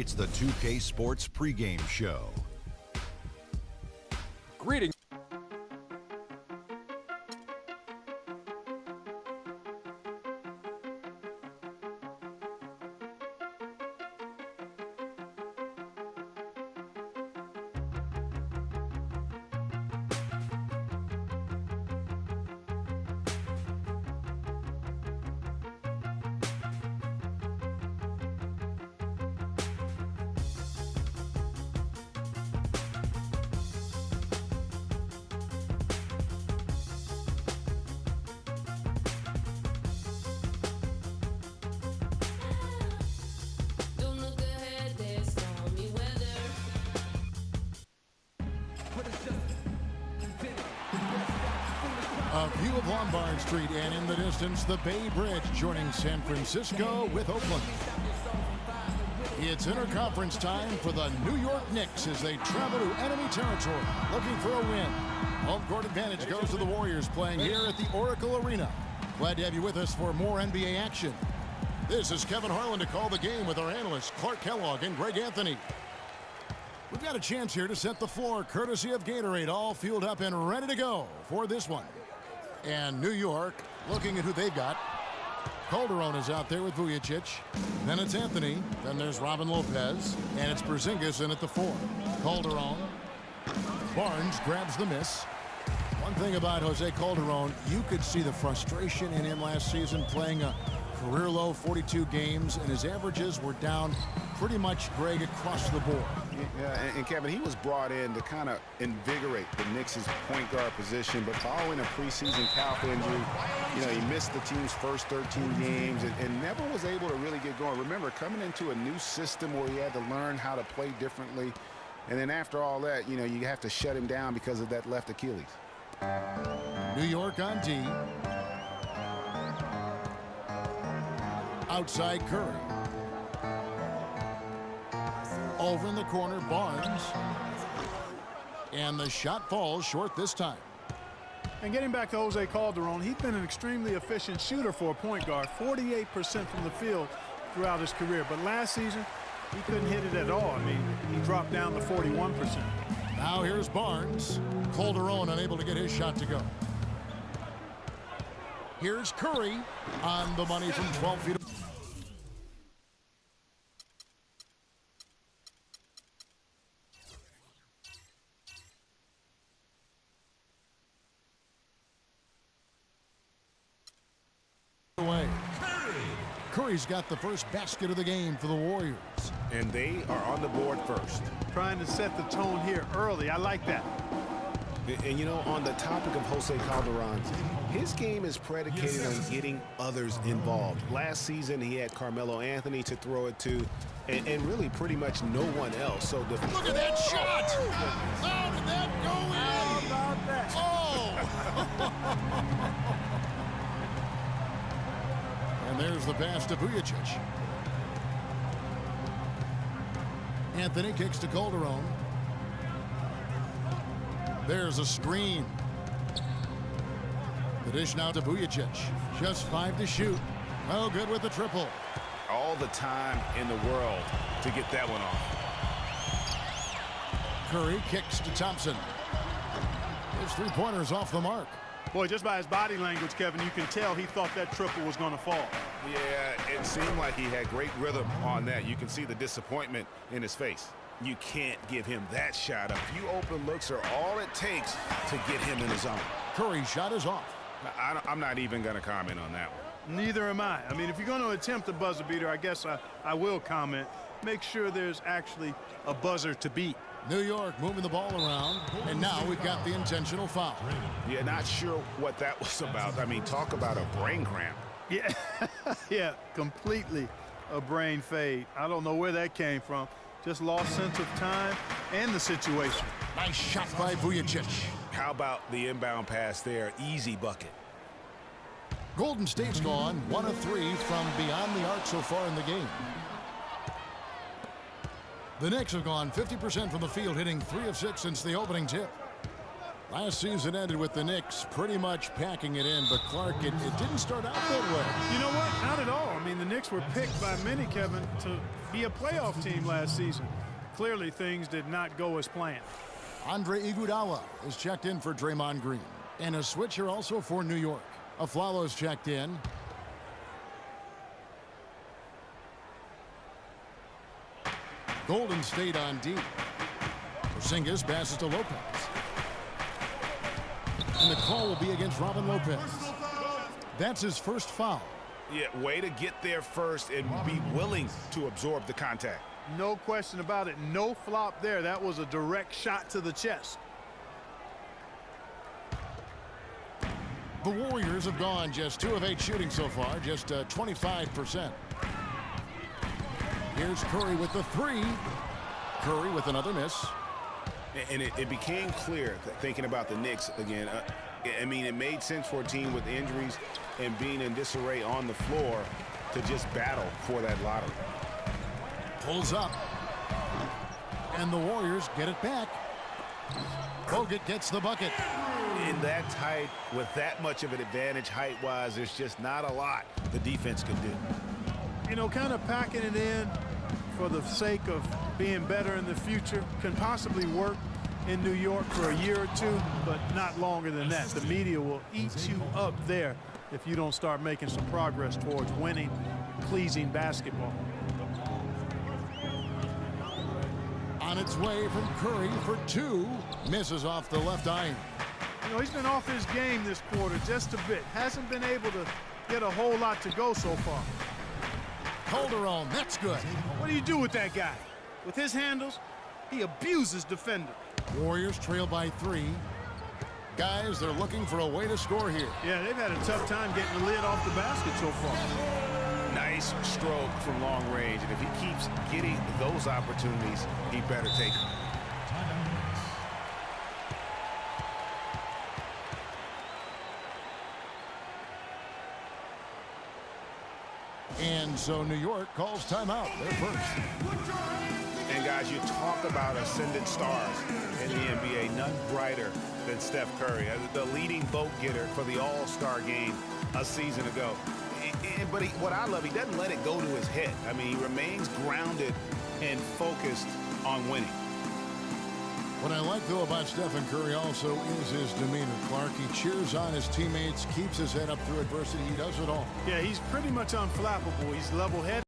It's the 2K Sports pregame show. Greetings. A view of Lombard Street and in the distance, the Bay Bridge joining San Francisco with Oakland. It's interconference time for the New York Knicks as they travel to enemy territory looking for a win. Home court advantage goes to the Warriors playing here at the Oracle Arena. Glad to have you with us for more NBA action. This is Kevin Harlan to call the game with our analysts Clark Kellogg and Greg Anthony. We've got a chance here to set the floor courtesy of Gatorade, all fueled up and ready to go for this one. And New York looking at who they've got. Calderon is out there with Vujicic. Then it's Anthony. Then there's Robin Lopez. And it's Porzingis in at the 4. Calderon. Barnes grabs the miss. One thing about Jose Calderon, you could see the frustration in him last season playing a career-low 42 games, and his averages were down pretty much, Greg, across the board. Yeah, and Kevin, he was brought in to kind of invigorate the Knicks' point guard position, but following a preseason calf injury, he missed the team's first 13 games and never was able to really get going. Remember, coming into a new system where he had to learn how to play differently, and then after all that, you have to shut him down because of that left Achilles. New York on D. Outside Curry. Over in the corner, Barnes. And the shot falls short this time. And getting back to Jose Calderon, he's been an extremely efficient shooter for a point guard, 48% from the field throughout his career. But last season, he couldn't hit it at all. I mean, he dropped down to 41%. Now here's Barnes. Calderon unable to get his shot to go. Here's Curry on the money from 12 feet. Away. Curry's got the first basket of the game for the Warriors. And they are on the board first. Trying to set the tone here early. I like that. And on the topic of Jose Calderon, his game is predicated on getting others involved. Last season, he had Carmelo Anthony to throw it to, and really pretty much no one else. So look at that shot! How did that go in? How about that? Oh! And there's the pass to Vujicic. Anthony kicks to Calderon. There's a screen. The dish now to Vujicic. Just 5 to shoot. Oh, good with the triple. All the time in the world to get that one off. Curry kicks to Thompson. His three-pointer's off the mark. Boy, just by his body language, Kevin, you can tell he thought that triple was going to fall. Yeah, it seemed like he had great rhythm on that. You can see the disappointment in his face. You can't give him that shot. A few open looks are all it takes to get him in the zone. Curry's shot is off. I'm not even going to comment on that one. Neither am I. I mean, if you're going to attempt a buzzer beater, I guess I will comment. Make sure there's actually a buzzer to beat. New York moving the ball around, and now we've got the intentional foul. Yeah, not sure what that was about. I mean, talk about a brain cramp. Yeah, yeah, completely a brain fade. I don't know where that came from. Just lost sense of time and the situation. Nice shot by Vujicic. How about the inbound pass there? Easy bucket. Golden State's gone 1 of 3 from beyond the arc so far in the game. The Knicks have gone 50% from the field, hitting 3 of 6 since the opening tip. Last season ended with the Knicks pretty much packing it in, but Clark, it didn't start out that way. You know what? Not at all. I mean, the Knicks were picked by many, Kevin, to be a playoff team last season. Clearly, things did not go as planned. Andre Iguodala is checked in for Draymond Green. And a switcher also for New York. Aflalo's checked in. Golden State on D. Porzingis passes to Lopez. And the call will be against Robin Lopez. That's his first foul. Yeah, way to get there first and be willing to absorb the contact. No question about it. No flop there. That was a direct shot to the chest. The Warriors have gone just 2 of 8 shooting so far, just 25%. Here's Curry with the 3. Curry with another miss. And it became clear, thinking about the Knicks again, I mean, it made sense for a team with injuries and being in disarray on the floor to just battle for that lottery. Pulls up. And the Warriors get it back. Bogut gets the bucket. In that tight, with that much of an advantage height-wise, there's just not a lot the defense could do. You know, kind of packing it in for the sake of being better in the future can possibly work in New York for a year or two, but not longer than that. The media will eat you up there if you don't start making some progress towards winning, pleasing basketball. On its way from Curry for 2. Misses off the left iron. You know, he's been off his game this quarter just a bit. Hasn't been able to get a whole lot to go so far. Calderon, that's good. What do you do with that guy? With his handles, he abuses defenders. Warriors trail by 3. Guys, they're looking for a way to score here. Yeah, they've had a tough time getting the lid off the basket so far. Nice stroke from long range, and if he keeps getting those opportunities, he better take them. And so New York calls timeout. They're first. And guys, you talk about ascendant stars in the NBA, none brighter than Steph Curry, the leading vote getter for the All-Star game a season ago. But what I love, he doesn't let it go to his head. I mean, he remains grounded and focused on winning. What I like, though, about Stephen Curry also is his demeanor. Clark, he cheers on his teammates, keeps his head up through adversity. He does it all. Yeah, he's pretty much unflappable. He's level-headed.